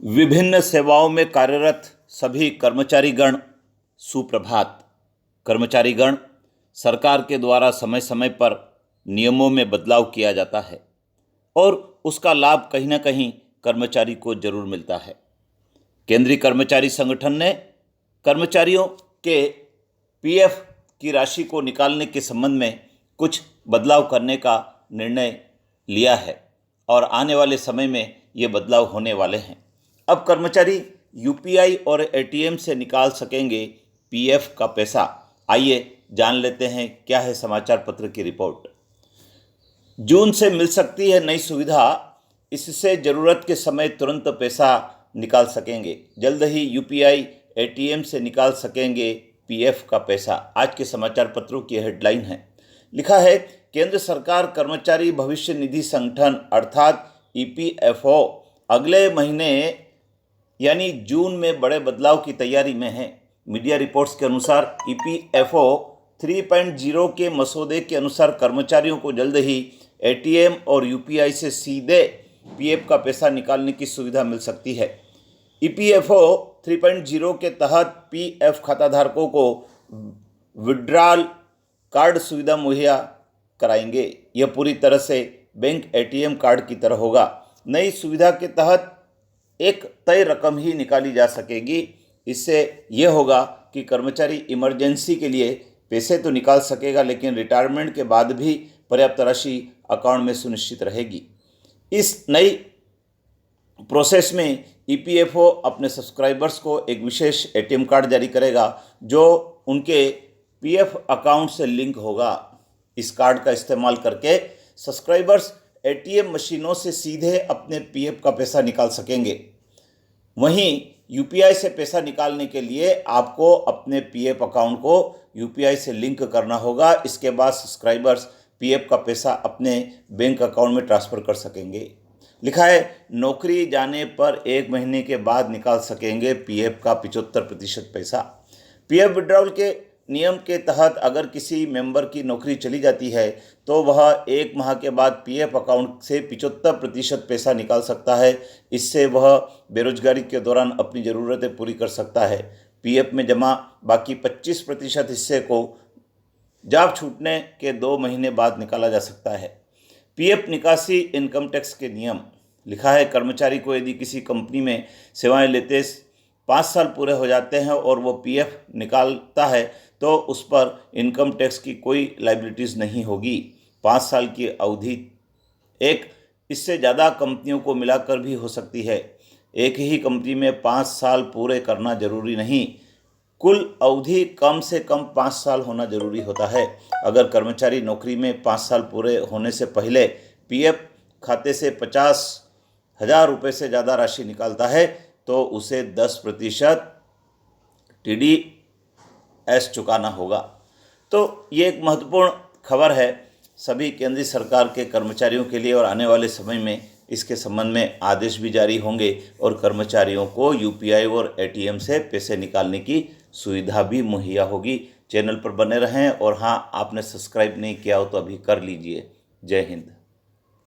विभिन्न सेवाओं में कार्यरत सभी कर्मचारीगण सुप्रभात। कर्मचारीगण, सरकार के द्वारा समय समय पर नियमों में बदलाव किया जाता है और उसका लाभ कहीं ना कहीं कर्मचारी को जरूर मिलता है। केंद्रीय कर्मचारी संगठन ने कर्मचारियों के पीएफ की राशि को निकालने के संबंध में कुछ बदलाव करने का निर्णय लिया है और आने वाले समय में ये बदलाव होने वाले हैं। अब कर्मचारी यूपीआई और एटीएम से निकाल सकेंगे पीएफ का पैसा। आइए जान लेते हैं क्या है समाचार पत्र की रिपोर्ट। जून से मिल सकती है नई सुविधा, इससे ज़रूरत के समय तुरंत पैसा निकाल सकेंगे। जल्द ही यूपीआई एटीएम से निकाल सकेंगे पीएफ का पैसा। आज के समाचार पत्रों की हेडलाइन है। लिखा है, केंद्र सरकार कर्मचारी भविष्य निधि संगठन अर्थात ईपीएफओ अगले महीने यानी जून में बड़े बदलाव की तैयारी में है। मीडिया रिपोर्ट्स के अनुसार ईपीएफओ 3.0 के मसौदे के अनुसार कर्मचारियों को जल्द ही एटीएम और यूपीआई से सीधे पीएफ का पैसा निकालने की सुविधा मिल सकती है। ईपीएफओ 3.0 के तहत पीएफ खाताधारकों को विड्रॉल कार्ड सुविधा मुहैया कराएंगे। यह पूरी तरह से बैंक एटीएम कार्ड की तरह होगा। नई सुविधा के तहत एक तय रकम ही निकाली जा सकेगी। इससे यह होगा कि कर्मचारी इमरजेंसी के लिए पैसे तो निकाल सकेगा, लेकिन रिटायरमेंट के बाद भी पर्याप्त राशि अकाउंट में सुनिश्चित रहेगी। इस नई प्रोसेस में ईपीएफओ अपने सब्सक्राइबर्स को एक विशेष एटीएम कार्ड जारी करेगा जो उनके पीएफ अकाउंट से लिंक होगा। इस कार्ड का इस्तेमाल करके सब्सक्राइबर्स एटीएम मशीनों से सीधे अपने पीएफ का पैसा निकाल सकेंगे। वहीं यूपीआई से पैसा निकालने के लिए आपको अपने पीएफ अकाउंट को यूपीआई से लिंक करना होगा। इसके बाद सब्सक्राइबर्स पीएफ का पैसा अपने बैंक अकाउंट में ट्रांसफ़र कर सकेंगे। लिखा है, नौकरी जाने पर 1 महीने के बाद निकाल सकेंगे पीएफ का 75% पैसा। पीएफ विड्रॉल के नियम के तहत अगर किसी मेंबर की नौकरी चली जाती है तो वह 1 माह के बाद पीएफ अकाउंट से 75% पैसा निकाल सकता है। इससे वह बेरोजगारी के दौरान अपनी ज़रूरतें पूरी कर सकता है। पीएफ में जमा बाकी 25% हिस्से को जॉब छूटने के 2 महीने बाद निकाला जा सकता है। पीएफ निकासी इनकम टैक्स के नियम। लिखा है, कर्मचारी को यदि किसी कंपनी में सेवाएं लेते 5 साल पूरे हो जाते हैं और वो पीएफ निकालता है तो उस पर इनकम टैक्स की कोई लायबिलिटीज़ नहीं होगी। 5 साल की अवधि एक इससे ज़्यादा कंपनियों को मिलाकर भी हो सकती है। एक ही कंपनी में 5 साल पूरे करना जरूरी नहीं, कुल अवधि कम से कम 5 साल होना जरूरी होता है। अगर कर्मचारी नौकरी में 5 साल पूरे होने से पहले पीएफ खाते से 50,000 रुपये से ज़्यादा राशि निकालता है तो उसे 10% टीडीएस चुकाना होगा। तो ये एक महत्वपूर्ण खबर है सभी केंद्रीय सरकार के कर्मचारियों के लिए और आने वाले समय में इसके संबंध में आदेश भी जारी होंगे और कर्मचारियों को यूपीआई और एटीएम से पैसे निकालने की सुविधा भी मुहैया होगी। चैनल पर बने रहें और हाँ, आपने सब्सक्राइब नहीं किया हो तो अभी कर लीजिए। जय हिंद।